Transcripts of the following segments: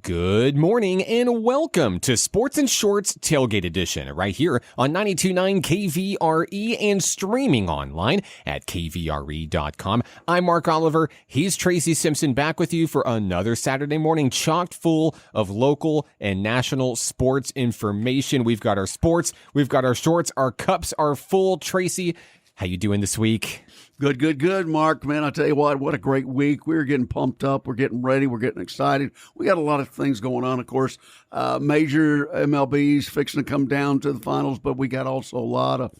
Good morning and welcome to Sports and Shorts Tailgate Edition right here on 92.9 KVRE and streaming online at kvre.com. I'm Mark Oliver. He's Tracy Simpson back with you for another Saturday morning chocked full of local and national sports information. We've got our sports, we've got our shorts, our cups are full. Tracy, how you doing this week? Good, Mark. Man, I tell you what a great week. We're getting pumped up. We're getting ready. We're getting excited. We got a lot of things going on, of course. Major MLBs fixing to come down to the finals, but we got also a lot of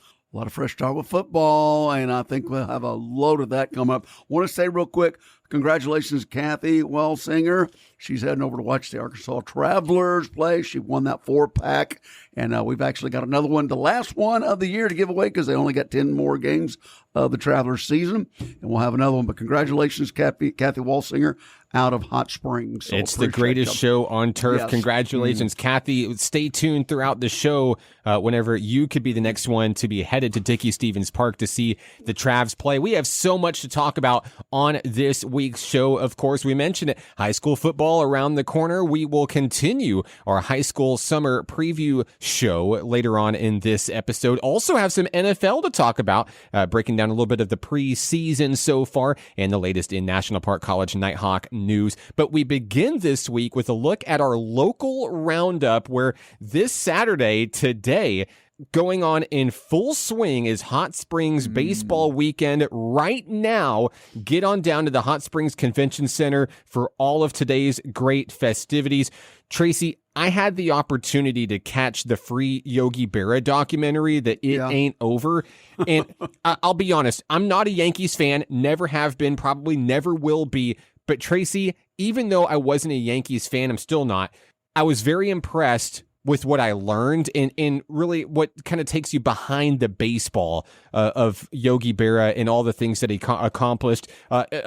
fresh start with football, and I think we'll have a load of that come up. Want to say real quick, congratulations, Kathy Wellsinger. She's heading over to watch the Arkansas Travelers play. She won that 4-pack, and we've actually got another one, the last one of the year to give away because they only got 10 more games of the Travelers season, and we'll have another one. But congratulations, Kathy Wellsinger out of Hot Springs. So it's the greatest show on turf. Yes. Congratulations, Kathy. Stay tuned throughout the show whenever you could be the next one to be headed to Dickey-Stephens Park to see the Travs play. We have so much to talk about on this week's show. Of course, we mentioned it. High school football around the corner. We will continue our high school summer preview show later on in this episode. Also have some NFL to talk about, breaking down a little bit of the preseason so far and the latest in National Park College Nighthawk news. But we begin this week with a look at our local roundup, where this Saturday, today, going on in full swing is Hot Springs baseball weekend right now. Get on down to the Hot Springs Convention Center for all of today's great festivities. Tracy, I had the opportunity to catch the free Yogi Berra documentary, It Ain't Over. And I'll be honest, I'm not a Yankees fan, never have been, probably never will be. But Tracy, even though I wasn't a Yankees fan, I'm still not, I was very impressed with what I learned and really what kind of takes you behind the baseball of Yogi Berra and all the things that he accomplished.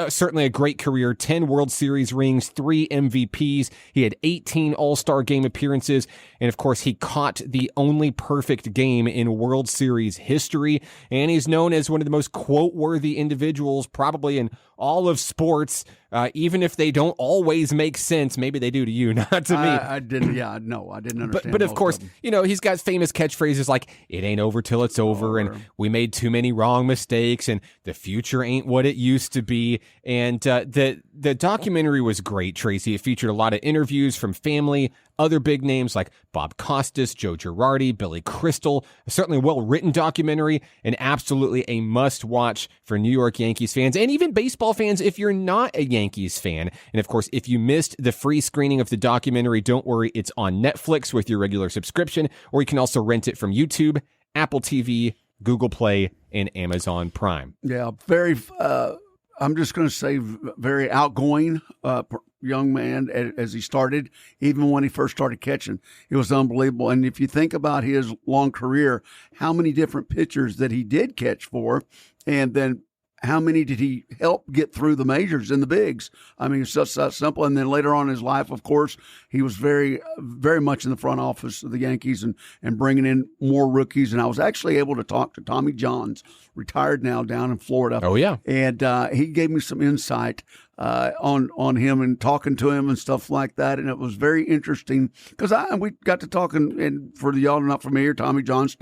Certainly a great career, 10 World Series rings, 3 MVPs. He had 18 All-Star game appearances. And of course, he caught the only perfect game in World Series history. And he's known as one of the most quote-worthy individuals probably in all of sports, even if they don't always make sense. Maybe they do to you, not to me. I didn't understand. But of course, he's got famous catchphrases like, it ain't over till it's over, and we made too many wrong mistakes, and the future ain't what it used to be. And the documentary was great, Tracy. It featured a lot of interviews from family, other big names like Bob Costas, Joe Girardi, Billy Crystal. Certainly a well-written documentary and absolutely a must-watch for New York Yankees fans and even baseball fans if you're not a Yankees fan. And of course, if you missed the free screening of the documentary, don't worry, it's on Netflix with your regular subscription, or you can also rent it from YouTube, Apple TV, Google Play, and Amazon Prime. Yeah, very, I'm just going to say very outgoing young man as he started, even when he first started catching. It was unbelievable. And if you think about his long career, how many different pitchers that he did catch for, and then how many did he help get through the majors and the bigs? I mean, it's just that simple. And then later on in his life, of course, he was very, very much in the front office of the Yankees and bringing in more rookies. And I was actually able to talk to Tommy Johns, retired now, down in Florida. Oh, yeah. And he gave me some insight on him and talking to him and stuff like that. And it was very interesting because we got to talking, and for the y'all not familiar, Tommy John's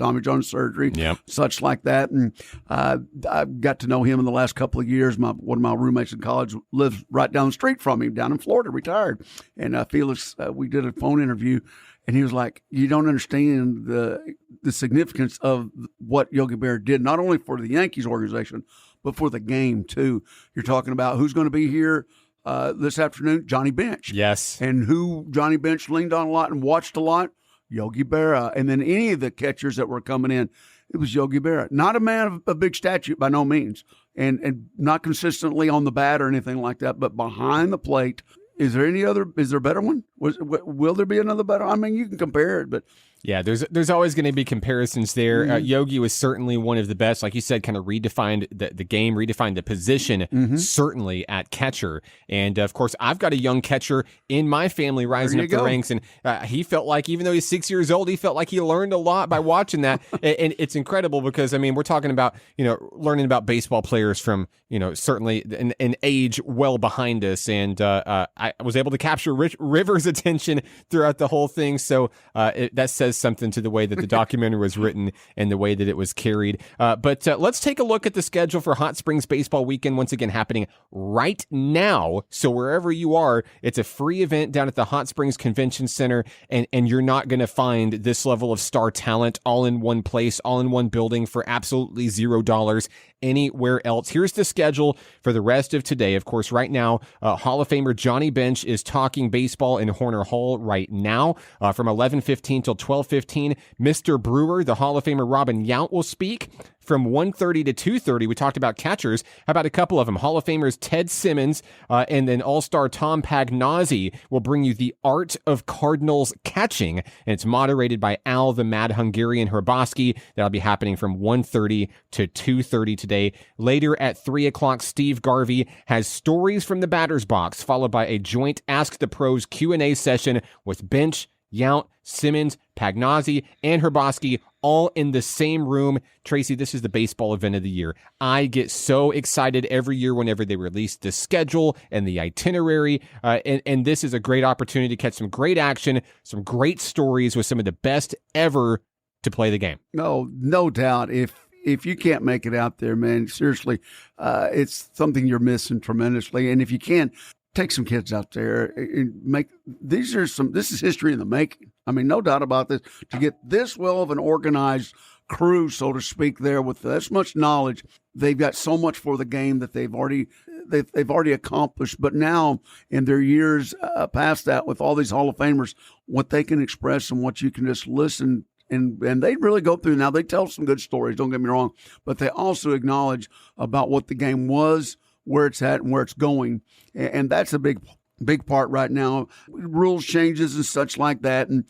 surgery, such like that. And I got to know him in the last couple of years. One of my roommates in college lives right down the street from him, down in Florida, retired. And Felix, we did a phone interview, and he was like, you don't understand the significance of what Yogi Berra did, not only for the Yankees organization, but for the game, too. You're talking about who's going to be here this afternoon? Johnny Bench. Yes. And who Johnny Bench leaned on a lot and watched a lot? Yogi Berra. And then any of the catchers that were coming in, it was Yogi Berra. Not a man of a big stature by no means, and not consistently on the bat or anything like that, but behind the plate. Is there a better one? Will there be another better? I mean, you can compare it, but Yeah, there's always going to be comparisons there. Yogi was certainly one of the best. Like you said, kind of redefined the game, redefined the position, certainly at catcher. And, of course, I've got a young catcher in my family rising up the ranks. And he felt like, even though he's 6 years old, he felt like he learned a lot by watching that. And it's incredible because, I mean, we're talking about, learning about baseball players from, certainly an age well behind us. And I was able to capture Rivers' attention throughout the whole thing. So that says something to the way that the documentary was written and the way that it was carried. But let's take a look at the schedule for Hot Springs Baseball Weekend, once again happening right now. So wherever you are, it's a free event down at the Hot Springs Convention Center, and you're not going to find this level of star talent all in one place, all in one building for absolutely $0 anywhere else. Here's the schedule for the rest of today. Of course, right now, Hall of Famer Johnny Bench is talking baseball in Horner Hall right now from 11:15 till 12:15. Mr. Brewer, the Hall of Famer Robin Yount will speak from 1:30 to 2:30. We talked about catchers. How about a couple of them? Hall of Famers Ted Simmons and then All-Star Tom Pagnozzi will bring you the art of Cardinals catching, and it's moderated by Al the Mad Hungarian Hrabosky. That'll be happening from 1:30 to 2:30 today. Later at 3 o'clock, Steve Garvey has stories from the batter's box, followed by a joint Ask the Pros Q&A session with Bench, Yount, Simmons, Pagnozzi, and Hrabosky all in the same room. Tracy, this is the baseball event of the year. I get so excited every year whenever they release the schedule and the itinerary, and this is a great opportunity to catch some great action, some great stories with some of the best ever to play the game. No doubt. If you can't make it out there, man, seriously, it's something you're missing tremendously. And if you can, take some kids out there and this is history in the making. I mean, no doubt about this. To get this well of an organized crew, so to speak, there with this much knowledge, they've got so much for the game that they've already accomplished. But now, in their years past that, with all these Hall of Famers, what they can express and what you can just listen. And they really go through. Now, they tell some good stories, don't get me wrong, but they also acknowledge about what the game was, where it's at, and where it's going. And that's a big part right now. Rules changes and such like that. And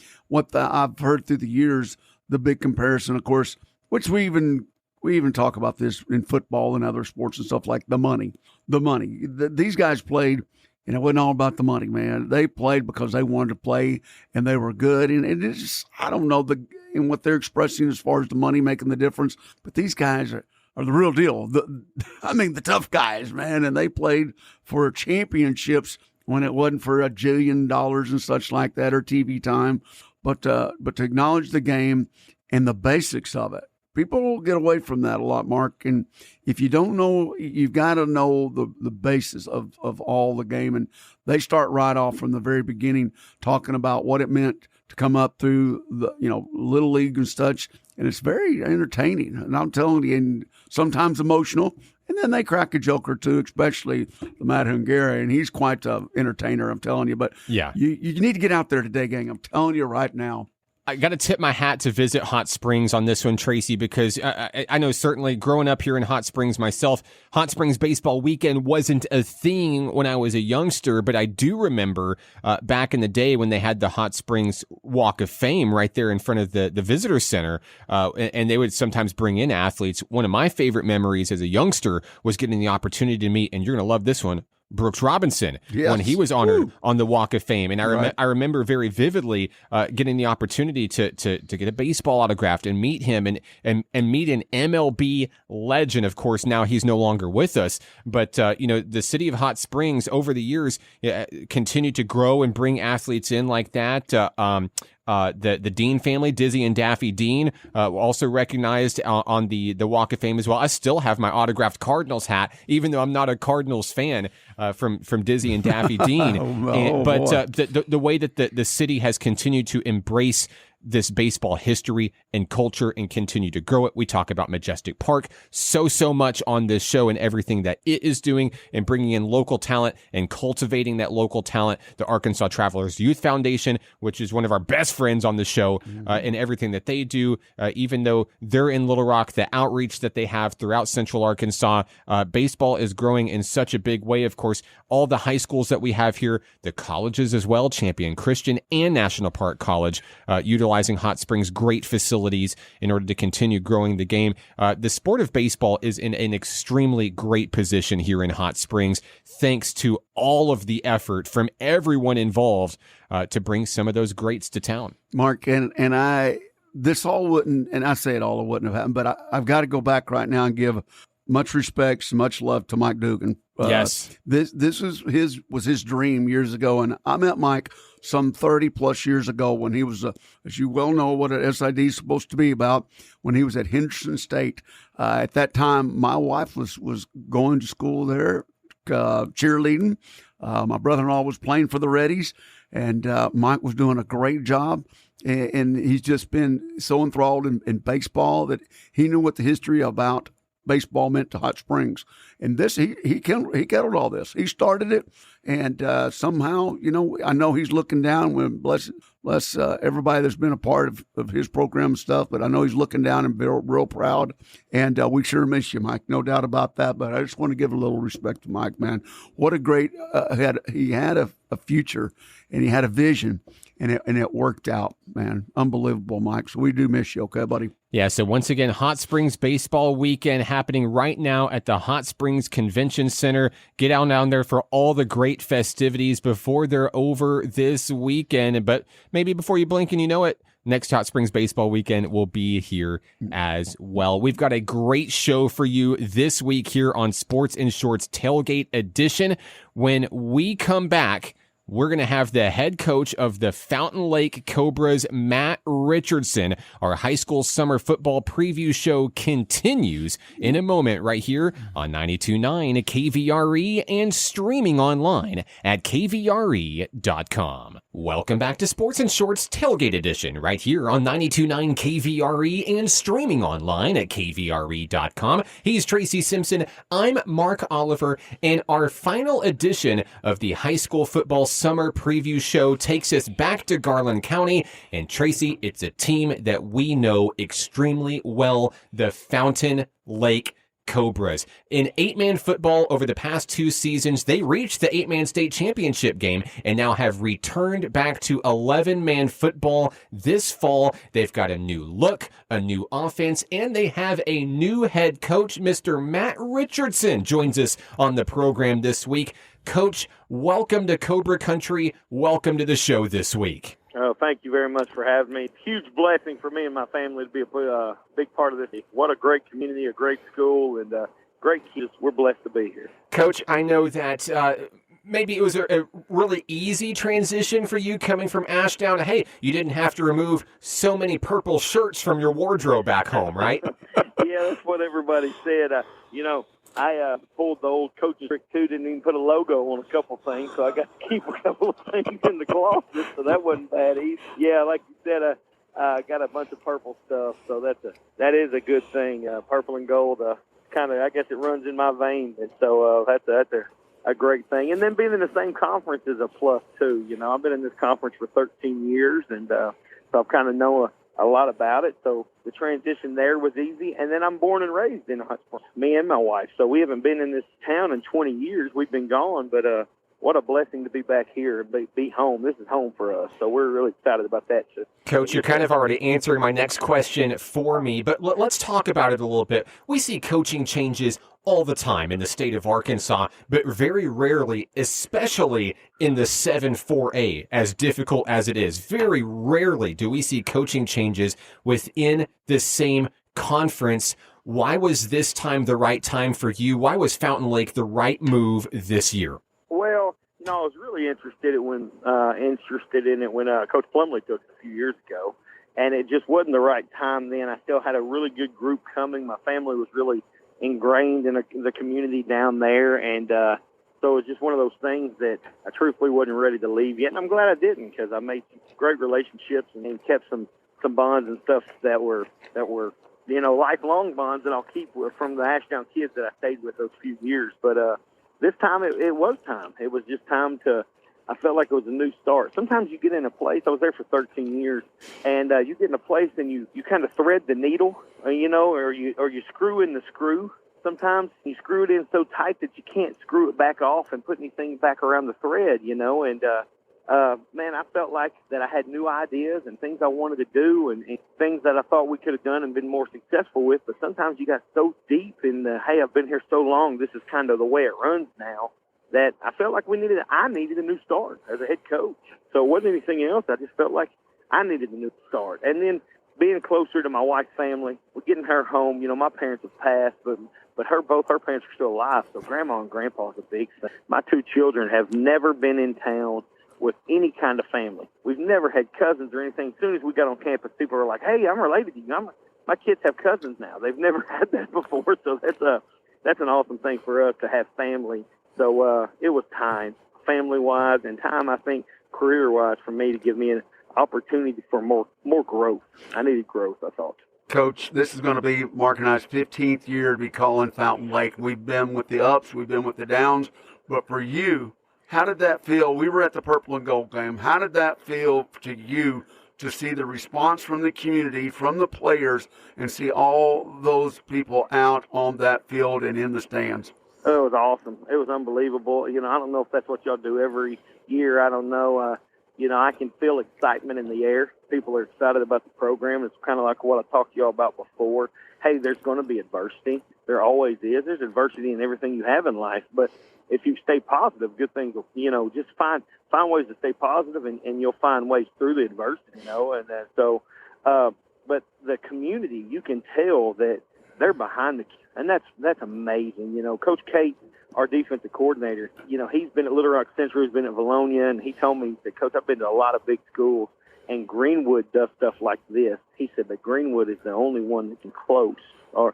I've heard through the years, the big comparison, of course, which we even talk about this in football and other sports and stuff, like the money. These guys played, and it wasn't all about the money, man. They played because they wanted to play, and they were good. And it's just, I don't know in what they're expressing as far as the money making the difference, but these guys are the real deal. The tough guys, man, and they played for championships when it wasn't for $1 jillion and such like that, or TV time, but to acknowledge the game and the basics of it. People get away from that a lot, Mark. And if you don't know, you've got to know the basis of all the game. And they start right off from the very beginning, talking about what it meant to come up through the Little League and such. And it's very entertaining. And I'm telling you, and sometimes emotional. And then they crack a joke or two, especially the Mad Hungarian. He's quite an entertainer, I'm telling you. But yeah, you need to get out there today, gang. I'm telling you right now. I got to tip my hat to Visit Hot Springs on this one, Tracy, because I know certainly growing up here in Hot Springs myself, Hot Springs Baseball Weekend wasn't a thing when I was a youngster, but I do remember back in the day when they had the Hot Springs Walk of Fame right there in front of the Visitor Center, and they would sometimes bring in athletes. One of my favorite memories as a youngster was getting the opportunity to meet, and you're going to love this one, Brooks Robinson, when he was honored on the Walk of Fame. And I remember very vividly getting the opportunity to get a baseball autographed and meet him and meet an MLB legend. Of course, now he's no longer with us, but the city of Hot Springs over the years continued to grow and bring athletes in like that. The Dean family, Dizzy and Daffy Dean, also recognized on the Walk of Fame as well. I still have my autographed Cardinals hat, even though I'm not a Cardinals fan, from Dizzy and Daffy Dean. But the way that the city has continued to embrace this baseball history and culture and continue to grow it. We talk about Majestic Park so much on this show and everything that it is doing and bringing in local talent and cultivating that local talent. The Arkansas Travelers Youth Foundation, which is one of our best friends on the show, and everything that they do, even though they're in Little Rock, the outreach that they have throughout Central Arkansas, baseball is growing in such a big way. Of course, all the high schools that we have here, the colleges as well, Champion Christian and National Park College, utilize utilizing Hot Springs' great facilities in order to continue growing the game. The sport of baseball is in an extremely great position here in Hot Springs, thanks to all of the effort from everyone involved to bring some of those greats to town. Mark, this all wouldn't, and I say it all, it wouldn't have happened, but I've got to go back right now and give much respect, much love to Mike Dugan. Yes. This was his dream years ago, and I met Mike some 30 plus years ago when he was, as you well know, what an SID is supposed to be about, when he was at Henderson State. At that time, my wife was going to school there, cheerleading. My brother-in-law was playing for the Reddies, and Mike was doing a great job. And he's just been so enthralled in baseball that he knew what the history about baseball meant to Hot Springs. And this, he kettled all this. He started it, and somehow, I know he's looking down. When bless everybody that's been a part of his program and stuff, but I know he's looking down and real proud. And we sure miss you, Mike, no doubt about that. But I just want to give a little respect to Mike, man. What a great he had a future, and he had a vision. And it worked out, man. Unbelievable, Mike. So we do miss you, okay, buddy? Yeah, so once again, Hot Springs Baseball Weekend happening right now at the Hot Springs Convention Center. Get out down there for all the great festivities before they're over this weekend. But maybe before you blink and you know it, next Hot Springs Baseball Weekend will be here as well. We've got a great show for you this week here on Sports in Shorts Tailgate Edition. When we come back, we're going to have the head coach of the Fountain Lake Cobras, Matt Richardson. Our high school summer football preview show continues in a moment right here on 92.9 KVRE and streaming online at kvre.com. Welcome back to Sports in Shorts Tailgate Edition right here on 92.9 KVRE and streaming online at kvre.com. He's Tracy Simpson. I'm Mark Oliver, and our final edition of the high school football summer preview show takes us back to Garland County. And Tracy, it's a team that we know extremely well, the Fountain Lake Cobras. In 8-man football over the past 2 seasons, they reached the 8-man state championship game and now have returned back to 11-man football this fall. They've got a new look, a new offense, and they have a new head coach. Mr. Matt Richardson joins us on the program this week. Coach, welcome to Cobra Country. Welcome to the show this week. Oh, thank you very much for having me. Huge blessing for me and my family to be a big part of this. What a great community, a great school, and great kids. We're blessed to be here. Coach, I know that maybe it was a really easy transition for you coming from Ashdown. Hey, you didn't have to remove so many purple shirts from your wardrobe back home, right? Yeah, that's what everybody said. I pulled the old coaching trick, too. Didn't even put a logo on a couple things, so I got to keep a couple of things in the closet, so that wasn't bad either. Yeah, like you said, I got a bunch of purple stuff, so that is a good thing. Purple and gold, I guess it runs in my veins, and so that's a great thing. And then being in the same conference is a plus, too. I've been in this conference for 13 years, and so I've kind of known a lot about it, so the transition there was easy. And then I'm born and raised in Hot Springs, me and my wife. So we haven't been in this town in 20 years. We've been gone, but what a blessing to be back here and be home. This is home for us, so we're really excited about that. Coach, you're kind of already answering my next question for me, but let's talk about it a little bit. We see coaching changes all the time in the state of Arkansas, but very rarely, especially in the 7-4A, as difficult as it is, very rarely do we see coaching changes within the same conference. Why was this time the right time for you? Why was Fountain Lake the right move this year? Well, I was really interested in it when Coach Plumley took it a few years ago, and it just wasn't the right time then. I still had a really good group coming. My family was really ingrained in the community down there, and so it was just one of those things that I truthfully wasn't ready to leave yet, and I'm glad I didn't, because I made some great relationships and kept some bonds and stuff that were lifelong bonds that I'll keep from the Ashdown kids that I stayed with those few years. But this time it was time. It was just time I felt like it was a new start. Sometimes you get in a place, I was there for 13 years, and you get in a place and you kind of thread the needle, or you screw in the screw. Sometimes you screw it in so tight that you can't screw it back off and put anything back around the thread, and man, I felt like that I had new ideas and things I wanted to do and things that I thought we could have done and been more successful with. But sometimes you got so deep in the, hey, I've been here so long, this is kind of the way it runs now, that I felt like I needed a new start as a head coach. So it wasn't anything else. I just felt like I needed a new start. And then being closer to my wife's family, we're getting her home. You know, my parents have passed, but both her parents are still alive. So grandma and grandpa is a big thing. My two children have never been in town with any kind of family. We've never had cousins or anything. As soon as we got on campus, people were like, hey, I'm related to you. My kids have cousins now. They've never had that before. So that's an awesome thing for us to have family. So it was time, family-wise, and time, I think, career-wise, for me to give me an opportunity for more growth. I needed growth, I thought. Coach, this is going to be Mark and I's 15th year to be calling Fountain Lake. We've been with the ups, we've been with the downs, but for you, how did that feel? We were at the Purple and Gold game. How did that feel to you to see the response from the community, from the players, and see all those people out on that field and in the stands? Oh, it was awesome. It was unbelievable. You know, I don't know if that's what y'all do every year. I don't know. You know, I can feel excitement in the air. People are excited about the program. It's kind of like what I talked to y'all about before. Hey, there's going to be adversity. There always is. There's adversity in everything you have in life. But if you stay positive, good things will, you know, just find ways to stay positive, and you'll find ways through the adversity, you know. And but the community, you can tell that they're behind the, and that's amazing. You know, Coach Kate, our defensive coordinator, you know, he's been at Little Rock Central, he's been at Valonia, and he told me that, Coach, I've been to a lot of big schools, and Greenwood does stuff like this. He said that Greenwood is the only one that can close or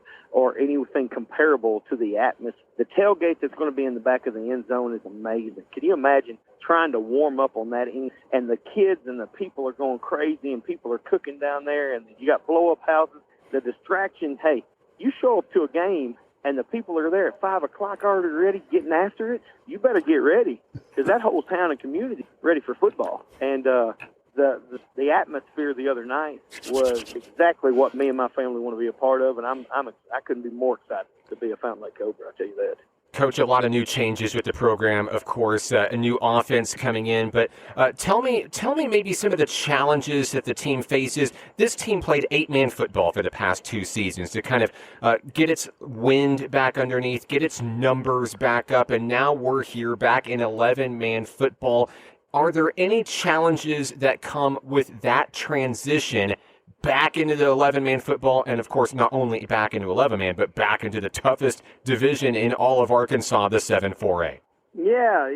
anything comparable to the atmosphere. The tailgate that's going to be in the back of the end zone is amazing. Can you imagine trying to warm up on that end, and the kids and the people are going crazy, and people are cooking down there, and you got blow-up houses. The distraction, hey, you show up to a game and the people are there at 5 o'clock already ready, getting after it, you better get ready, because that whole town and community is ready for football. And the atmosphere the other night was exactly what me and my family want to be a part of, and I couldn't be more excited to be a Fountain Lake Cobra, I'll tell you that. Coach, a lot of new changes with the program, of course, a new offense coming in, but tell me maybe some of the challenges that the team faces. This team played 8-man football for the past 2 seasons to kind of get its wind back underneath, get its numbers back up, and now we're here back in 11-man football. Are there any challenges that come with that transition back into the 11-man football, and of course not only back into 11-man, but back into the toughest division in all of Arkansas, the 7-4A? Yeah,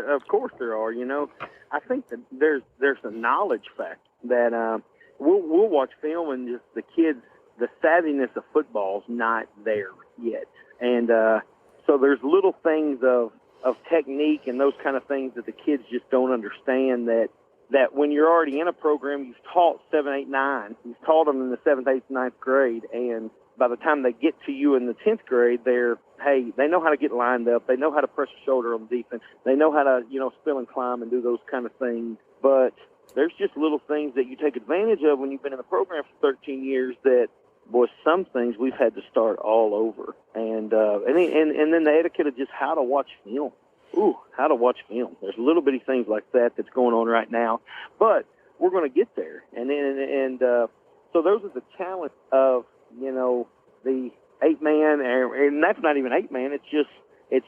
of course there are. You know, I think that there's a knowledge fact that we'll watch film, and just the kids, the savviness of football's not there yet, and so there's little things of technique and those kind of things that the kids just don't understand, that when you're already in a program, you've taught 7, 8, 9. You've taught them in the 7th, 8th, 9th grade, and by the time they get to you in the 10th grade, they know how to get lined up. They know how to press your shoulder on defense. They know how to, you know, spill and climb and do those kind of things. But there's just little things that you take advantage of when you've been in the program for 13 years that, boy, some things we've had to start all over. And then the etiquette of just how to watch film. How to watch film. There's little bitty things like that that's going on right now, but we're going to get there. So those are the challenge of, you know, the 8-man, and that's not even 8-man. It's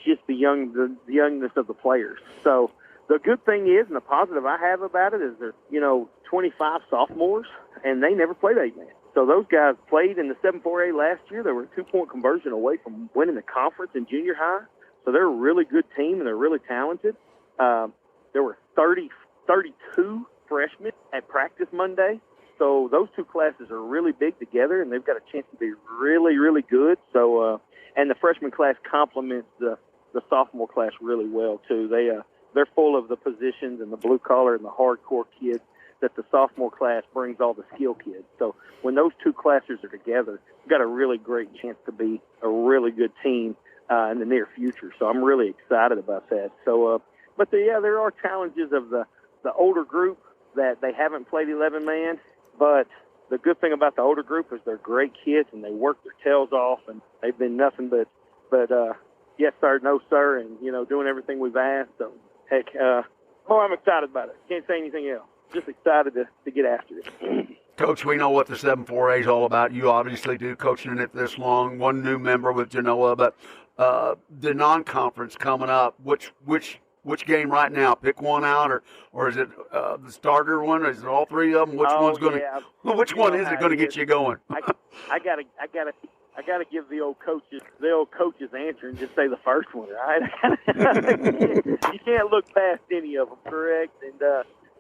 just the youngness of the players. So the good thing is, and the positive I have about it is, there's, you know, 25 sophomores, and they never played 8-man. So those guys played in the 7-4A last year. They were a 2-point conversion away from winning the conference in junior high. So they're a really good team, and they're really talented. There were 32 freshmen at practice Monday. So those two classes are really big together, and they've got a chance to be really, really good. So, and the freshman class complements the sophomore class really well, too. They're full of the positions and the blue-collar and the hardcore kids that the sophomore class brings all the skill kids. So when those two classes are together, we've got a really great chance to be a really good team in the near future. So I'm really excited about that. So, there are challenges of the older group that they haven't played 11-man, but the good thing about the older group is they're great kids, and they work their tails off, and they've been nothing but yes sir, no sir, and, you know, doing everything we've asked. So heck, Oh, I'm excited about it. Can't say anything else. Just excited to get after it. Coach, we know what the 7-4A is all about. You obviously do, coaching it this long. One new member with Genoa, but the non-conference coming up. Which game right now? Pick one out, or is it the starter one? Is it all three of them? Which one's going to? Which one is it going to get you going? I gotta give the old coaches answer and just say the first one, right? You can't look past any of them, correct?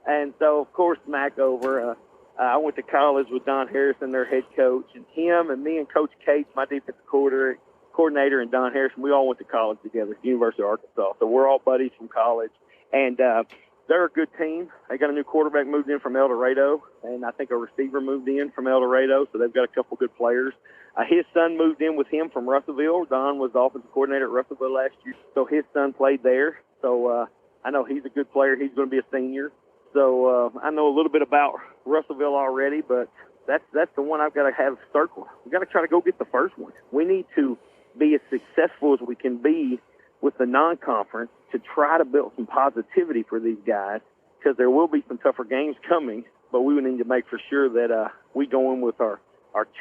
And so of course Mac over. I went to college with Don Harrison, their head coach, and him and me and Coach Cates, my defensive coordinator, and Don Harrison, we all went to college together at the University of Arkansas. So we're all buddies from college, and they're a good team. They got a new quarterback moved in from El Dorado, and I think a receiver moved in from El Dorado, so they've got a couple good players. His son moved in with him from Russellville. Don was the offensive coordinator at Russellville last year, so his son played there. So I know he's a good player. He's going to be a senior. So I know a little bit about Russellville already, but that's the one I've got to have circled. We've got to try to go get the first one. We need to be as successful as we can be with the non-conference to try to build some positivity for these guys, because there will be some tougher games coming, but we would need to make for sure that we go in with our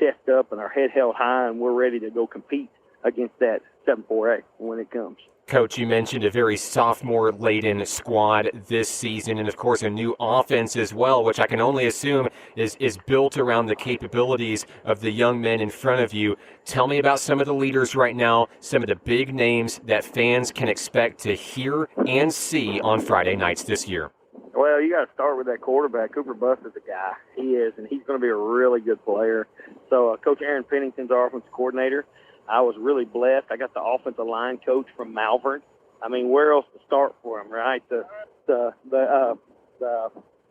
chest up and our head held high, and we're ready to go compete against that 7-4A when it comes. Coach, you mentioned a very sophomore-laden squad this season, and of course a new offense as well, which I can only assume is built around the capabilities of the young men in front of you. Tell me about some of the leaders right now, some of the big names that fans can expect to hear and see on Friday nights this year. Well, you got to start with that quarterback. Cooper Buss is the guy. He is, and he's going to be a really good player. So Coach Aaron Pennington's our offensive coordinator. I was really blessed. I got the offensive line coach from Malvern. I mean, where else to start for him, right? The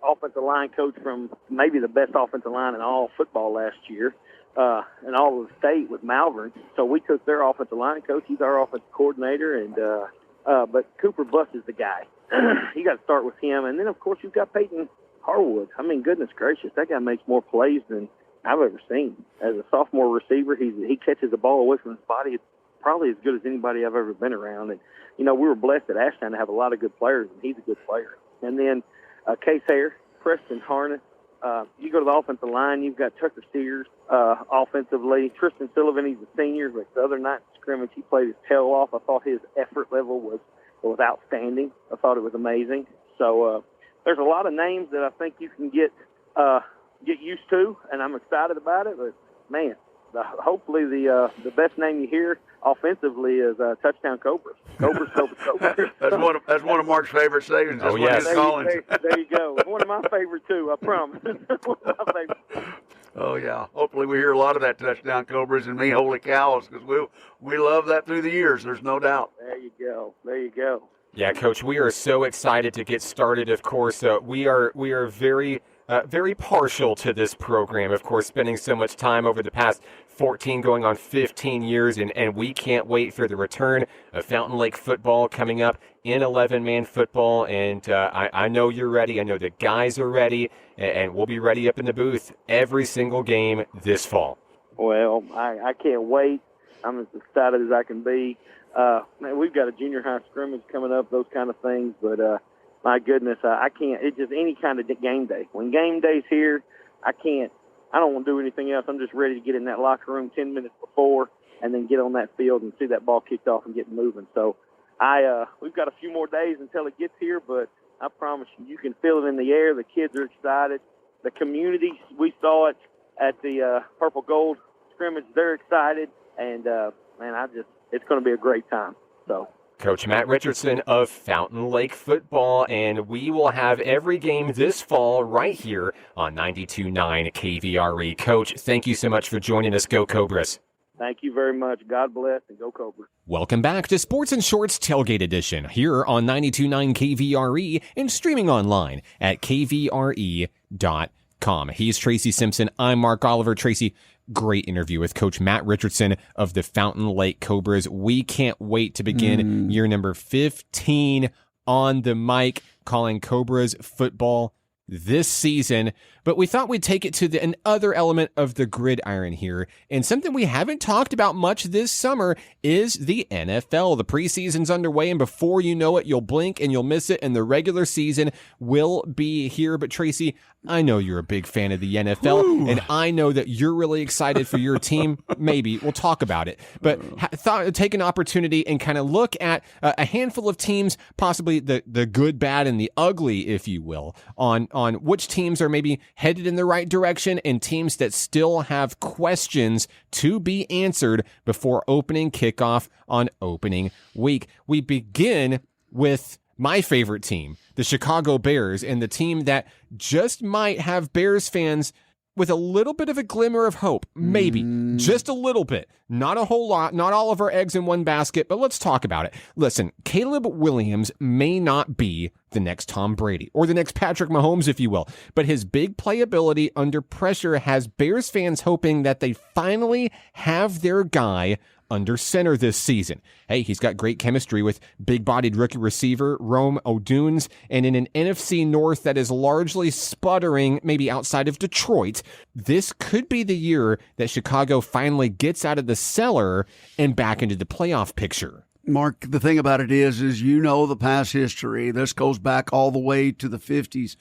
offensive line coach from maybe the best offensive line in all football last year, and all of the state with Malvern. So we took their offensive line coach. He's our offensive coordinator, and but Cooper Buss is the guy. You got to start with him, and then of course you've got Peyton Harwood. I mean, goodness gracious, that guy makes more plays than I've ever seen. As a sophomore receiver, he catches the ball away from his body. It's probably as good as anybody I've ever been around. And, you know, we were blessed at Ashtown to have a lot of good players, and he's a good player. And then Case Hare, Preston Harness. You go to the offensive line, you've got Tucker Sears offensively. Tristan Sullivan, he's a senior, but the other night in scrimmage, he played his tail off. I thought his effort level was outstanding. I thought it was amazing. So there's a lot of names that I think you can get used to, and I'm excited about it. But man, hopefully the best name you hear offensively is Touchdown Cobras. Cobras. That's one of Mark's favorite sayings. Oh yes, there you go. One of my favorite too. I promise. One of my favorite. Oh yeah. Hopefully we hear a lot of that Touchdown Cobras and me holy cows, because we love that through the years. There's no doubt. There you go. Yeah, Coach, we are so excited to get started. Of course, we are very partial to this program, of course, spending so much time over the past 14 going on 15 years, and we can't wait for the return of Fountain Lake football coming up in 11-man football, and I know you're ready. I know the guys are ready, and we'll be ready up in the booth every single game this fall. Well, I can't wait. I'm as excited as I can be. Man, we've got a junior high scrimmage coming up, those kind of things, but my goodness, I can't. It's just any kind of game day. When game day's here, I don't want to do anything else. I'm just ready to get in that locker room 10 minutes before and then get on that field and see that ball kicked off and get moving. So we've got a few more days until it gets here, but I promise you can feel it in the air. The kids are excited. The community, we saw it at the Purple Gold scrimmage. They're excited. And, man, it's going to be a great time. So. Coach Matt Richardson of Fountain Lake Football, and we will have every game this fall right here on 92.9 KVRE. Coach, thank you so much for joining us. Go Cobras. Thank you very much. God bless, and go Cobras. Welcome back to Sports and Shorts Tailgate Edition here on 92.9 KVRE and streaming online at kvre.com. He's Tracy Simpson. I'm Mark Oliver. Tracy, great interview with Coach Matt Richardson of the Fountain Lake Cobras. We can't wait to begin year number 15 on the mic, calling Cobras football this season, but we thought we'd take it to another element of the gridiron here. And something we haven't talked about much this summer is the NFL. The preseason's underway, and before you know it, you'll blink and you'll miss it, and the regular season will be here. But Tracy, I know you're a big fan of the NFL, and I know that you're really excited for your team. Maybe we'll talk about it, but thought I'd take an opportunity and kind of look at a handful of teams, possibly the good, bad, and the ugly, if you will, on which teams are maybe headed in the right direction and teams that still have questions to be answered before opening kickoff on opening week. We begin with my favorite team, the Chicago Bears, and the team that just might have Bears fans with a little bit of a glimmer of hope, maybe, just a little bit, not a whole lot, not all of our eggs in one basket, but let's talk about it. Listen, Caleb Williams may not be the next Tom Brady or the next Patrick Mahomes, if you will, but his big playability under pressure has Bears fans hoping that they finally have their guy under center this season. Hey, he's got great chemistry with big-bodied rookie receiver Rome Odunze, and in an NFC North that is largely sputtering, maybe outside of Detroit, this could be the year that Chicago finally gets out of the cellar and back into the playoff picture. Mark, the thing about it is the past history. This goes back all the way to the 50s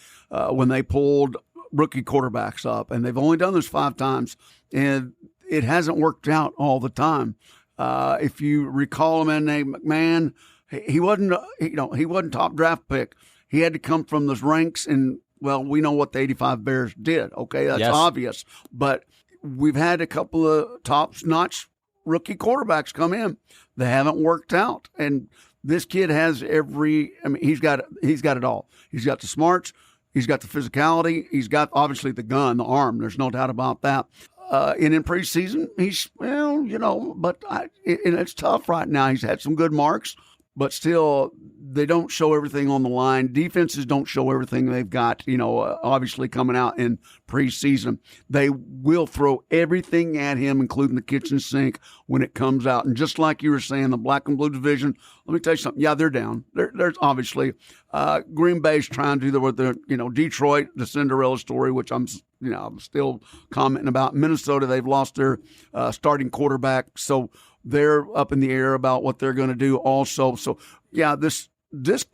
when they pulled rookie quarterbacks up, and they've only done this 5 times, and it hasn't worked out all the time. If you recall a man named McMahon, he wasn't top draft pick. He had to come from those ranks, and well, we know what the 85 Bears did. Okay, that's obvious. But we've had a couple of top-notch rookie quarterbacks come in. They haven't worked out, and this kid has he's got it all. He's got the smarts, he's got the physicality, he's got obviously the gun, the arm. There's no doubt about that. And in preseason, it's tough right now. He's had some good marks, but still, they don't show everything on the line. Defenses don't show everything they've got, obviously coming out in preseason. They will throw everything at him, including the kitchen sink, when it comes out. And just like you were saying, the black and blue division, let me tell you something. Yeah, they're down. There's obviously Green Bay's trying to do with Detroit, the Cinderella story, which I'm still commenting about. Minnesota, they've lost their starting quarterback, so they're up in the air about what they're going to do also. So, yeah, this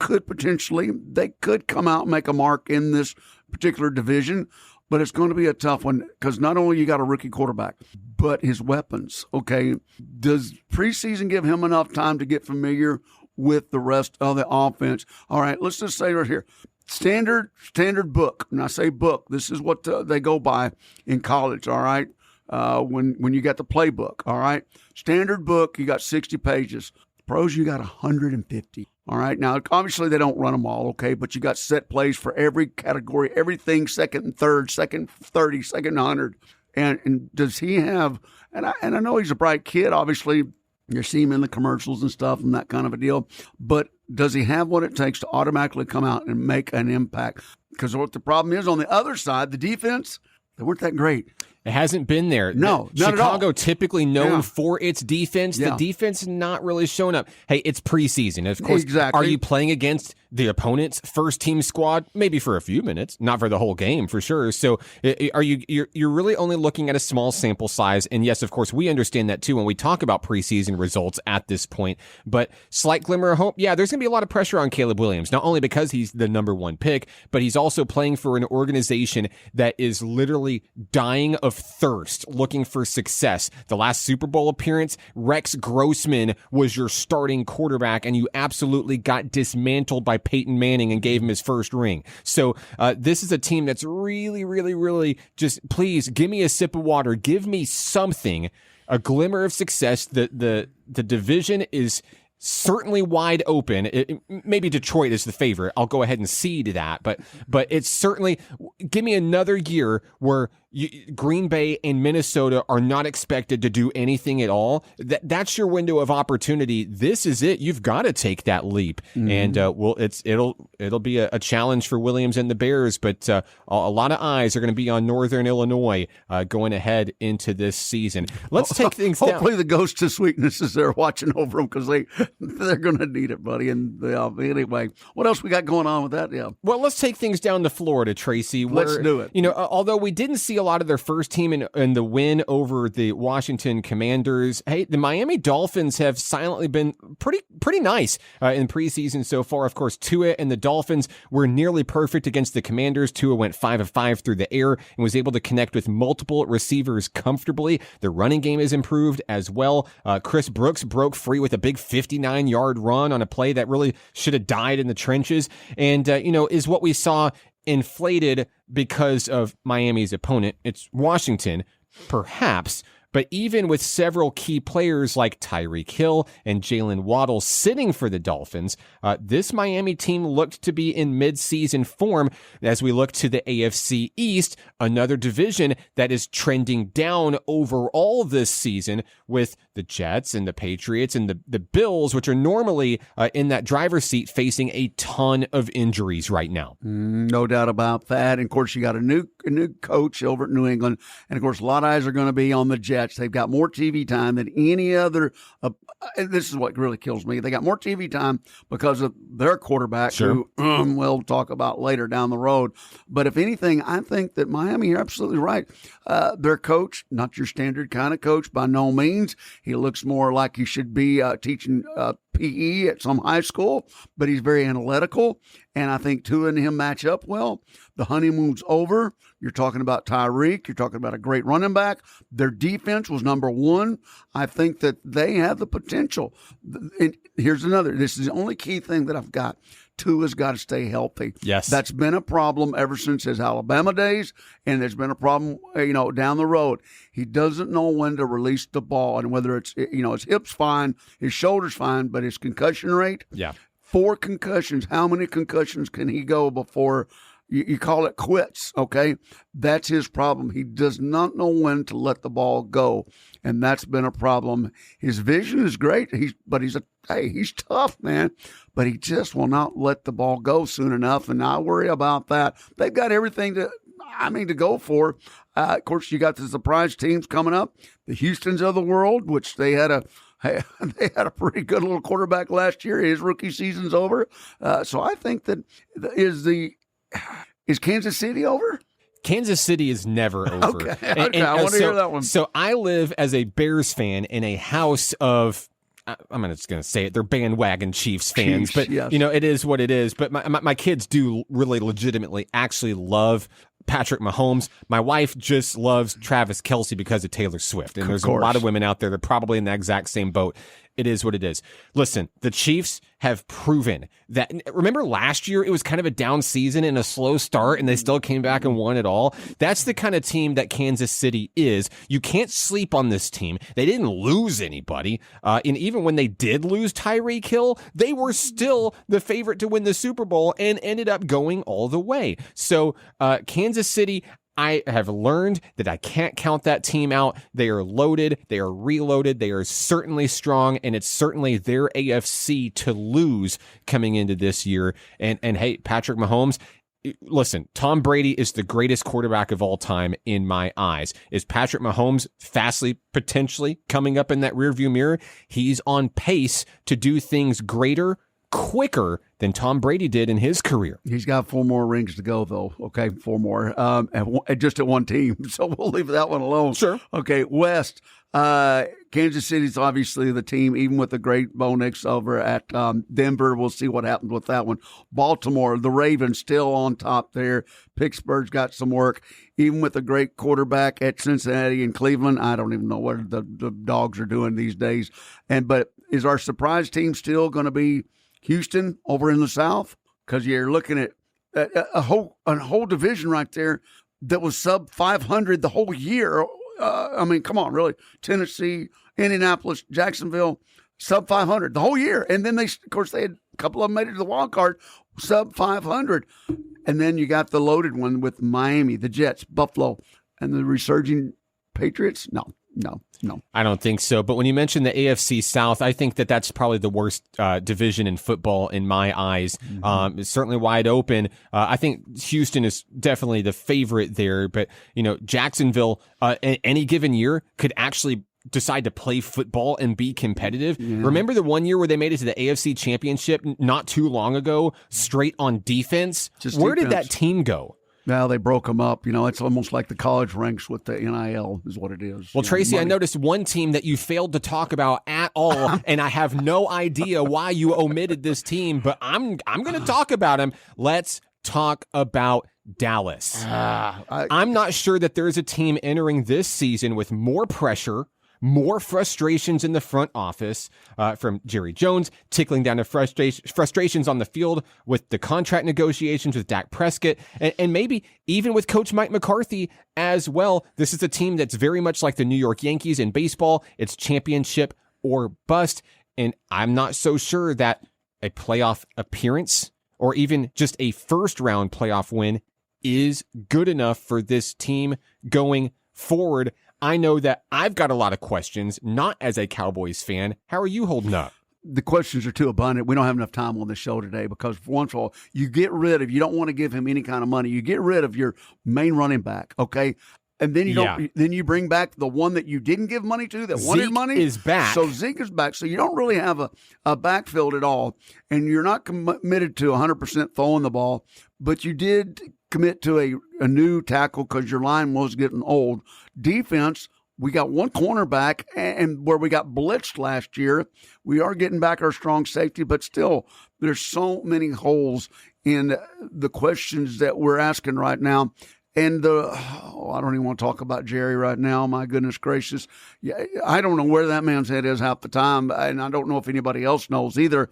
could potentially, they could come out and make a mark in this particular division, but it's going to be a tough one because not only you got a rookie quarterback, but his weapons, okay? Does preseason give him enough time to get familiar with the rest of the offense? All right, let's just say right here, standard book. And I say book, this is what they go by in college, all right? When you got the playbook, all right? Standard book, you got 60 pages. Pros, you got 150. All right. Now, obviously, they don't run them all, okay? But you got set plays for every category, everything second and third, second 30, second 100. And does he have? And I know he's a bright kid. Obviously, you see him in the commercials and stuff and that kind of a deal. But does he have what it takes to automatically come out and make an impact? Because what the problem is on the other side, the defense, they weren't that great. It hasn't been there. No, not Chicago at all. typically known for its defense. The defense not really showing up. Hey, it's preseason. Of course, exactly. Are you playing against the opponent's first team squad? Maybe for a few minutes, not for the whole game for sure. So you're really only looking at a small sample size. And yes, of course, we understand that too when we talk about preseason results at this point. But slight glimmer of hope. Yeah, there's going to be a lot of pressure on Caleb Williams, not only because he's the number 1 pick, but he's also playing for an organization that is literally dying of thirst, looking for success. The last Super Bowl appearance, Rex Grossman was your starting quarterback, and you absolutely got dismantled by Peyton Manning and gave him his first ring. So this is a team that's really, really, really just, please give me a sip of water. Give me something, a glimmer of success. The division is certainly wide open. Maybe Detroit is the favorite. I'll go ahead and cede that, but it's certainly, give me another year where Green Bay and Minnesota are not expected to do anything at all. That's your window of opportunity. This is it. You've got to take that leap. And it'll be a challenge for Williams and the Bears, but a lot of eyes are going to be on Northern Illinois going ahead into this season. Let's take things down. Hopefully the ghost of sweetness is there watching over them, because they're going to need it, buddy. And anyway, what else we got going on with that? Yeah. Well, let's take things down to Florida, Tracy. Let's do it. Although we didn't see a lot of their first team in the win over the Washington Commanders, hey, the Miami Dolphins have silently been pretty nice in preseason so far. Of course, Tua and the Dolphins were nearly perfect against the Commanders. Tua went 5 of 5 through the air and was able to connect with multiple receivers comfortably. The running game is improved as well. Chris Brooks broke free with a big 59-yard run on a play that really should have died in the trenches. And, is what we saw inflated because of Miami's opponent. It's Washington, perhaps, but even with several key players like Tyreek Hill and Jalen Waddle sitting for the Dolphins, this Miami team looked to be in mid-season form as we look to the AFC East, another division that is trending down overall this season with the Jets and the Patriots and the Bills, which are normally in that driver's seat, facing a ton of injuries right now. No doubt about that. And of course, you got a new coach over at New England. And of course, a lot of eyes are going to be on the Jets. They've got more TV time than any other. This is what really kills me. They got more TV time because of their quarterback, sure, who we'll talk about later down the road. But if anything, I think that Miami, you're absolutely right. Their coach, not your standard kind of coach by no means. He looks more like he should be teaching PE at some high school, but he's very analytical. And I think Tua and him match up well. The honeymoon's over. You're talking about Tyreek. You're talking about a great running back. Their defense was number one. I think that they have the potential. And here's another. This is the only key thing that I've got. Tua's got to stay healthy. Yes. That's been a problem ever since his Alabama days, and there's been a problem, down the road. He doesn't know when to release the ball, and whether it's, his hips fine, his shoulders fine, but his concussion rate. Yeah. 4 concussions. How many concussions can he go before you call it quits? Okay. That's his problem. He does not know when to let the ball go. And that's been a problem. His vision is great. He's tough, man, but he just will not let the ball go soon enough. And I worry about that. They've got everything to go for. Of course, you got the surprise teams coming up, the Houstons of the world, which they had a pretty good little quarterback last year. His rookie season's over. So I think that is Kansas City over? Kansas City is never over. Okay, I want to hear that one. So I live as a Bears fan in a house of, I'm just going to say it, they're bandwagon Chiefs fans, but yes. It is what it is. But my kids do really legitimately actually love Patrick Mahomes. My wife just loves Travis Kelce because of Taylor Swift. And there's a lot of women out there that are probably in the exact same boat. It is what it is. Listen, the Chiefs have proven that. Remember last year, it was kind of a down season and a slow start, and they still came back and won it all. That's the kind of team that Kansas City is. You can't sleep on this team. They didn't lose anybody. And even when they did lose Tyreek Hill, they were still the favorite to win the Super Bowl and ended up going all the way. So Kansas City, I have learned that I can't count that team out. They are loaded. They are reloaded. They are certainly strong, and it's certainly their AFC to lose coming into this year. And hey, Patrick Mahomes, listen, Tom Brady is the greatest quarterback of all time in my eyes. Is Patrick Mahomes fastly, potentially coming up in that rearview mirror? He's on pace to do things greater, quicker than Tom Brady did in his career. He's got 4 more rings to go, though. Okay, 4 more, just at one team. So we'll leave that one alone. Sure. Okay, West. Kansas City's obviously the team, even with the great Bo Nix over at Denver. We'll see what happens with that one. Baltimore, the Ravens still on top there. Pittsburgh's got some work. Even with the great quarterback at Cincinnati and Cleveland, I don't even know what the Dogs are doing these days. But is our surprise team still going to be Houston over in the South? Because you're looking at a whole division right there that was sub 500 the whole year. Come on, really. Tennessee, Indianapolis, Jacksonville, sub 500 the whole year. And then they had a couple of them made it to the wild card, sub 500. And then you got the loaded one with Miami, the Jets, Buffalo, and the resurging Patriots? No. I don't think so. But when you mention the AFC South, I think that that's probably the worst division in football in my eyes. It's certainly wide open. I think Houston is definitely the favorite there. But, Jacksonville, any given year could actually decide to play football and be competitive. Yeah. Remember the one year where they made it to the AFC Championship not too long ago, straight on defense? Where did that team go? Now they broke them up. It's almost like the college ranks with the NIL is what it is. Well, Tracy, I noticed one team that you failed to talk about at all, and I have no idea why you omitted this team, but I'm going to talk about them. Let's talk about Dallas. I'm not sure that there's a team entering this season with more pressure, more frustrations in the front office from Jerry Jones, tickling down to frustrations on the field with the contract negotiations with Dak Prescott, and maybe even with Coach Mike McCarthy as well. This is a team that's very much like the New York Yankees in baseball. It's championship or bust, and I'm not so sure that a playoff appearance or even just a first-round playoff win is good enough for this team going forward. I know that I've got a lot of questions, not as a Cowboys fan. How are you holding up? The questions are too abundant. We don't have enough time on the show today because, for once all, you don't want to give him any kind of money. You get rid of your main running back, okay? And then then you bring back the one that you didn't give money to that wanted money. Zeke is back. So Zeke is back. So you don't really have a backfield at all. And you're not committed to 100% throwing the ball, but you did commit to a new tackle because your line was getting old. Defense, we got one cornerback, and where we got blitzed last year, we are getting back our strong safety, but still there's so many holes in the questions that we're asking right now. And I don't even want to talk about Jerry right now. My goodness gracious. Yeah, I don't know where that man's head is half the time, and I don't know if anybody else knows either.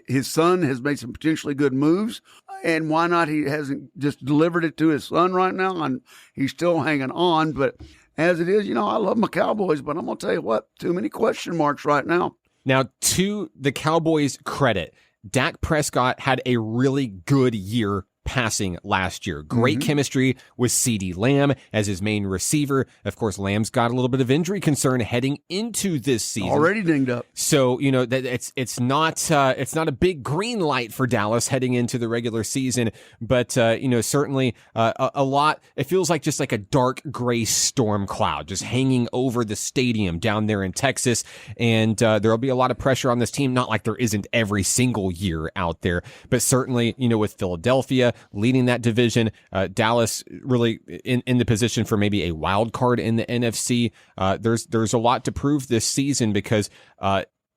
His son has made some potentially good moves, and why not? He hasn't just delivered it to his son right now, and he's still hanging on. But as it is, I love my Cowboys, but I'm going to tell you what, too many question marks right now. Now, to the Cowboys' credit, Dak Prescott had a really good year passing last year. Great chemistry with CeeDee Lamb as his main receiver. Of course, Lamb's got a little bit of injury concern heading into this season. Already dinged up. So, that it's not a big green light for Dallas heading into the regular season, but certainly a lot. It feels like just like a dark gray storm cloud just hanging over the stadium down there in Texas, and there'll be a lot of pressure on this team. Not like there isn't every single year out there, but certainly with Philadelphia leading that division, Dallas really in the position for maybe a wild card in the NFC. There's a lot to prove this season because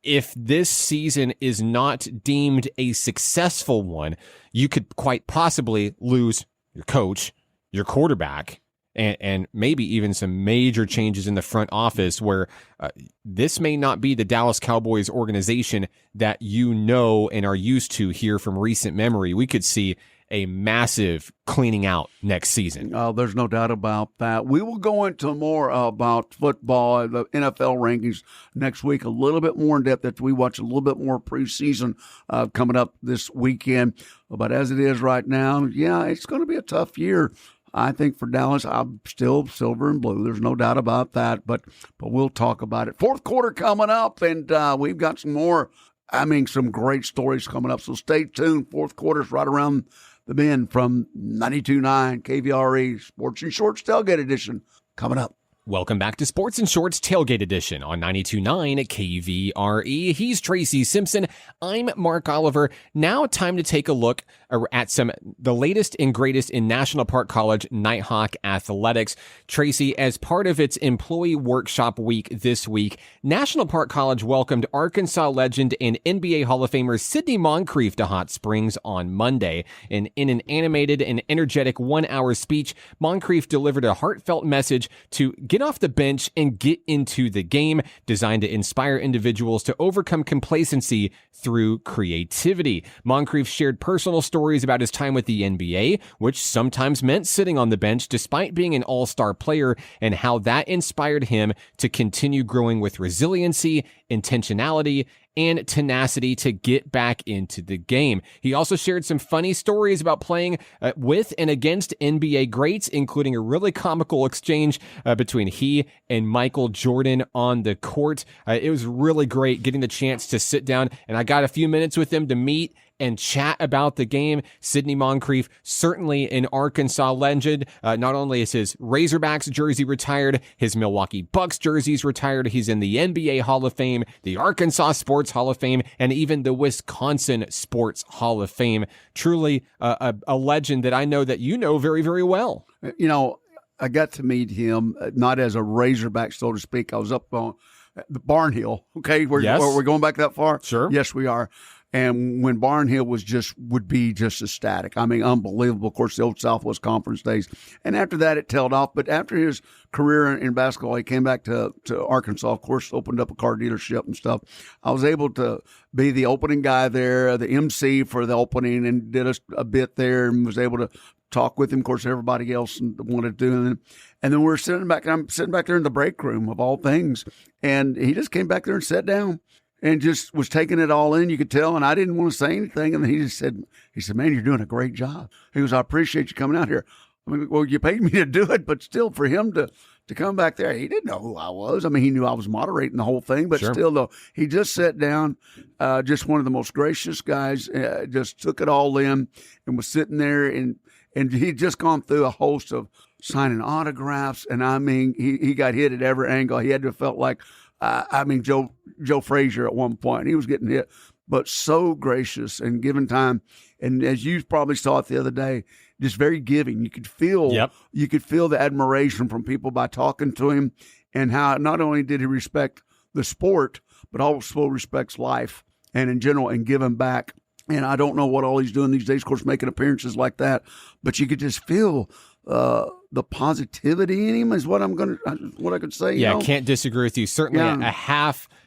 if this season is not deemed a successful one, you could quite possibly lose your coach, your quarterback, and maybe even some major changes in the front office where this may not be the Dallas Cowboys organization that and are used to here from recent memory. We could see a massive cleaning out next season. There's no doubt about that. We will go into more about football, the NFL rankings next week, a little bit more in depth as we watch a little bit more preseason coming up this weekend. But as it is right now, it's going to be a tough year. I think for Dallas, I'm still silver and blue. There's no doubt about that, but we'll talk about it. Fourth quarter coming up, and we've got some great stories coming up, so stay tuned. Fourth quarter's right around the bend from 92.9 KVRE Sports and Shorts Tailgate Edition coming up. Welcome back to Sports and Shorts Tailgate Edition on 92.9 KVRE. He's Tracy Simpson. I'm Mark Oliver. Now time to take a look at the latest and greatest in National Park College Nighthawk athletics. Tracy, as part of its employee workshop week this week, National Park College welcomed Arkansas legend and NBA Hall of Famer Sidney Moncrief to Hot Springs on Monday. And in an animated and energetic 1-hour speech, Moncrief delivered a heartfelt message to get off the bench and get into the game, designed to inspire individuals to overcome complacency through creativity. Moncrief shared personal stories stories about his time with the NBA, which sometimes meant sitting on the bench despite being an all-star player, and how that inspired him to continue growing with resiliency, intentionality, and tenacity to get back into the game. He also shared some funny stories about playing with and against NBA greats, including a really comical exchange between he and Michael Jordan on the court. It was really great getting the chance to sit down, and I got a few minutes with him to meet and chat about the game. Sidney Moncrief, certainly an Arkansas legend. Not only is his Razorbacks jersey retired, his Milwaukee Bucks jersey's retired. He's in the NBA Hall of Fame, the Arkansas Sports Hall of Fame, and even the Wisconsin Sports Hall of Fame. Truly a legend that I know that you know very, very well. You know, I got to meet him, not as a Razorback, so to speak. I was up on the Barnhill. Okay, we're going back that far? Sure. Yes, we are. And when Barnhill would be just ecstatic. I mean, unbelievable. Of course, the old Southwest Conference days. And after that, it tailed off. But after his career in basketball, he came back to Arkansas, of course, opened up a car dealership and stuff. I was able to be the opening guy there, the MC for the opening, and did a bit there and was able to talk with him. Of course, everybody else wanted to do it. And then I'm sitting back there in the break room of all things. And he just came back there and sat down and just was taking it all in. You could tell, and I didn't want to say anything. And then he said, man, you're doing a great job. He goes, I appreciate you coming out here. I mean, well, you paid me to do it, but still for him to come back there, he didn't know who I was. I mean, he knew I was moderating the whole thing, but still, though, he just sat down, just one of the most gracious guys, just took it all in and was sitting there. And he'd just gone through a host of signing autographs. And I mean, he got hit at every angle. He had to have felt like, Joe Frazier at one point. He was getting hit, but so gracious and giving time. And as you probably saw it the other day, just very giving. You could feel the admiration from people by talking to him, and how not only did he respect the sport, but also respects life and in general, and giving back. And I don't know what all he's doing these days, of course, making appearances like that, but you could just feel the positivity in him is what I could say. Yeah, you know? Can't disagree with you. Certainly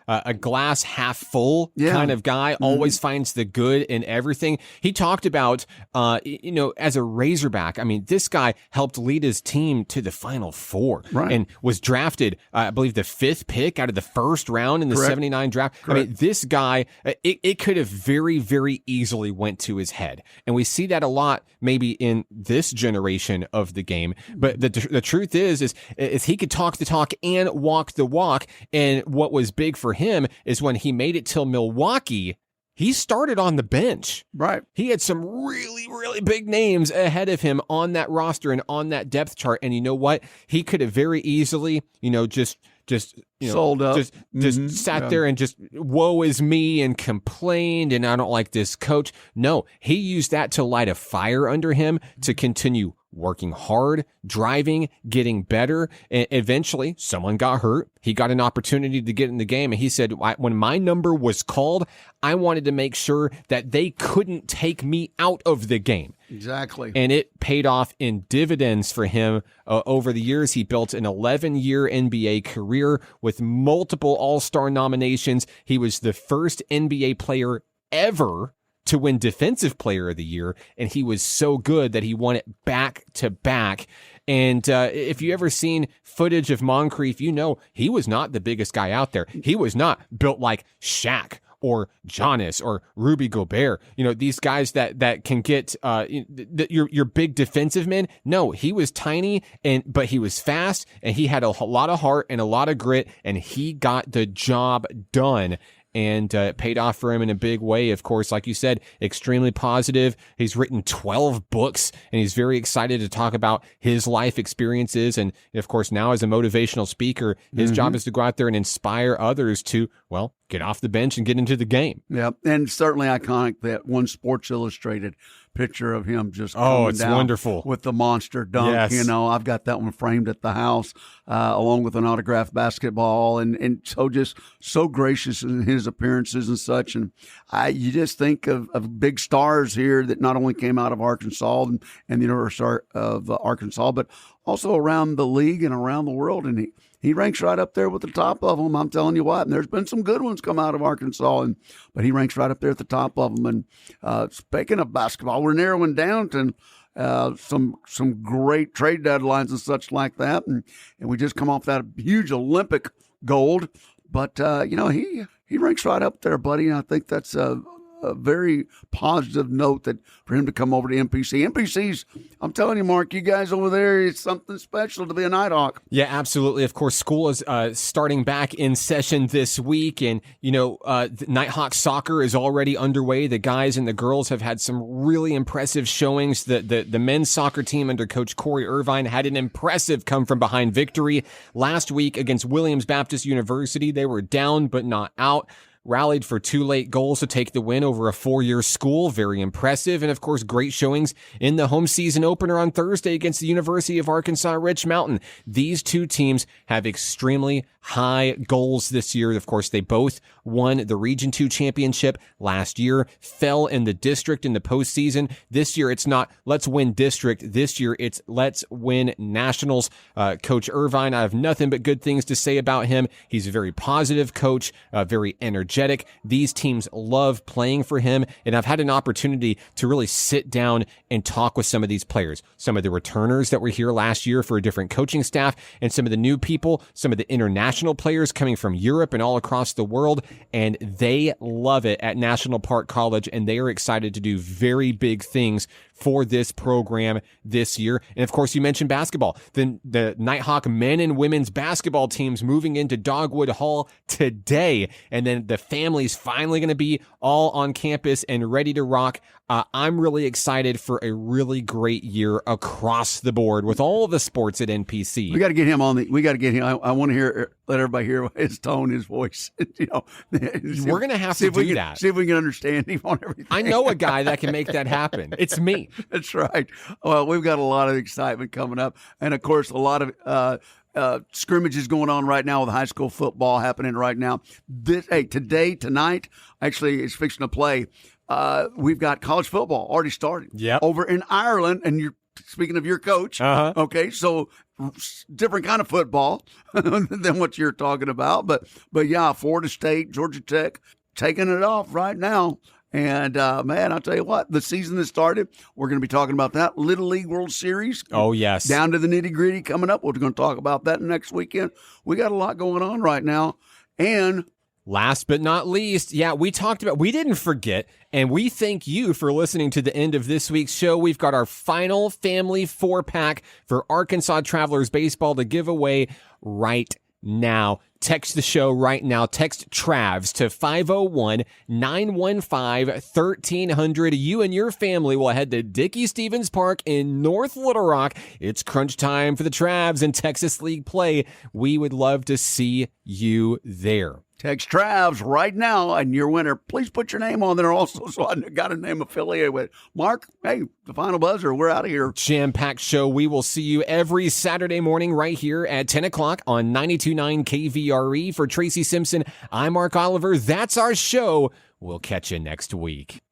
a glass half full kind of guy, always finds the good in everything. He talked about, as a Razorback, I mean, this guy helped lead his team to the Final Four and was drafted, I believe, the 5th pick out of the first round in the 79 draft. Correct. I mean, this guy, it could have very, very easily went to his head. And we see that a lot maybe in this generation of the game. But the truth is he could talk the talk and walk the walk. And what was big for him is when he made it till Milwaukee, he started on the bench. Right. He had some really, really big names ahead of him on that roster and on that depth chart. And you know what? He could have very easily, just sold up, just sat there and just woe is me and complained, and I don't like this coach. No, he used that to light a fire under him to continue working hard, driving, getting better. And eventually someone got hurt. He got an opportunity to get in the game. And he said, when my number was called, I wanted to make sure that they couldn't take me out of the game. Exactly. And it paid off in dividends for him over the years. He built an 11-year NBA career with multiple All-Star nominations. He was the first NBA player ever to win Defensive Player of the Year, and he was so good that he won it back to back. And if you ever seen footage of Moncrief, you know he was not the biggest guy out there. He was not built like Shaq or Giannis or Rudy Gobert. These guys that can get your big defensive men. No, he was tiny, but he was fast, and he had a lot of heart and a lot of grit, and he got the job done. And it paid off for him in a big way. Of course, like you said, extremely positive. He's written 12 books, and he's very excited to talk about his life experiences. And of course, now as a motivational speaker, his job is to go out there and inspire others to, get off the bench and get into the game. Yeah, and certainly iconic, that one Sports Illustrated picture of him just coming down wonderful with the monster dunk. Yes. I've got that one framed at the house, along with an autographed basketball, and so just so gracious in his appearances and such. And you just think of big stars here that not only came out of Arkansas and the University of Arkansas, but also around the league and around the world. And he ranks right up there with the top of them. I'm telling you what. And there's been some good ones come out of Arkansas, but he ranks right up there at the top of them. And speaking of basketball, we're narrowing down to some great trade deadlines and such like that. And we just come off that huge Olympic gold. But, he ranks right up there, buddy. And I think that's a very positive note that for him to come over to MPC. MPC's, I'm telling you, Mark, you guys over there, it's something special to be a Nighthawk. Yeah, absolutely. Of course, school is starting back in session this week, and Nighthawk soccer is already underway. The guys and the girls have had some really impressive showings. The men's soccer team under Coach Corey Irvine had an impressive come-from-behind victory last week against Williams Baptist University. They were down but not out. Rallied for 2 late goals to take the win over a 4-year school. Very impressive. And of course, great showings in the home season opener on Thursday against the University of Arkansas Rich Mountain. These two teams have extremely high goals this year. Of course, they both won the Region 2 championship last year, fell in the district in the postseason. This year, it's not let's win district. This year, it's let's win nationals. Coach Irvine, I have nothing but good things to say about him. He's a very positive coach, very energetic. These teams love playing for him, and I've had an opportunity to really sit down and talk with some of these players, some of the returners that were here last year for a different coaching staff, and some of the new people, some of the international players coming from Europe and all across the world, and they love it at National Park College, and they are excited to do very big things for this program this year. And of course, you mentioned basketball. The Nighthawk men and women's basketball teams moving into Dogwood Hall today. And then the family's finally going to be all on campus and ready to rock. I'm really excited for a really great year across the board with all of the sports at NPC. We got to get him on we got to get him. I want to let everybody hear his tone, his voice. We're going to have to do that. See if we can understand him on everything. I know a guy that can make that happen. It's me. That's right. Well, we've got a lot of excitement coming up. And of course, a lot of scrimmages going on right now with high school football happening right now. Tonight, actually, it's fixing to play. We've got college football already started over in Ireland, and you're speaking of your coach. Okay, so different kind of football than what you're talking about, but yeah, Florida State, Georgia Tech, taking it off right now. And, man, I'll tell you what, the season that started, we're going to be talking about that. Little League World Series. Oh, yes. Down to the nitty-gritty coming up. We're going to talk about that next weekend. We got a lot going on right now. And last but not least, we didn't forget, and we thank you for listening to the end of this week's show. We've got our final family 4-pack for Arkansas Travelers baseball to give away right now. Text the show right now. Text Travs to 501-915-1300. You and your family will head to Dickey Stevens Park in North Little Rock. It's crunch time for the Travs and Texas League play. We would love to see you there. Text Travs right now, and your winner. Please put your name on there also, so I got a name affiliated with. Mark, hey, the final buzzer. We're out of here. Jam-packed show. We will see you every Saturday morning right here at 10 o'clock on 92.9 KVRE. For Tracy Simpson, I'm Mark Oliver. That's our show. We'll catch you next week.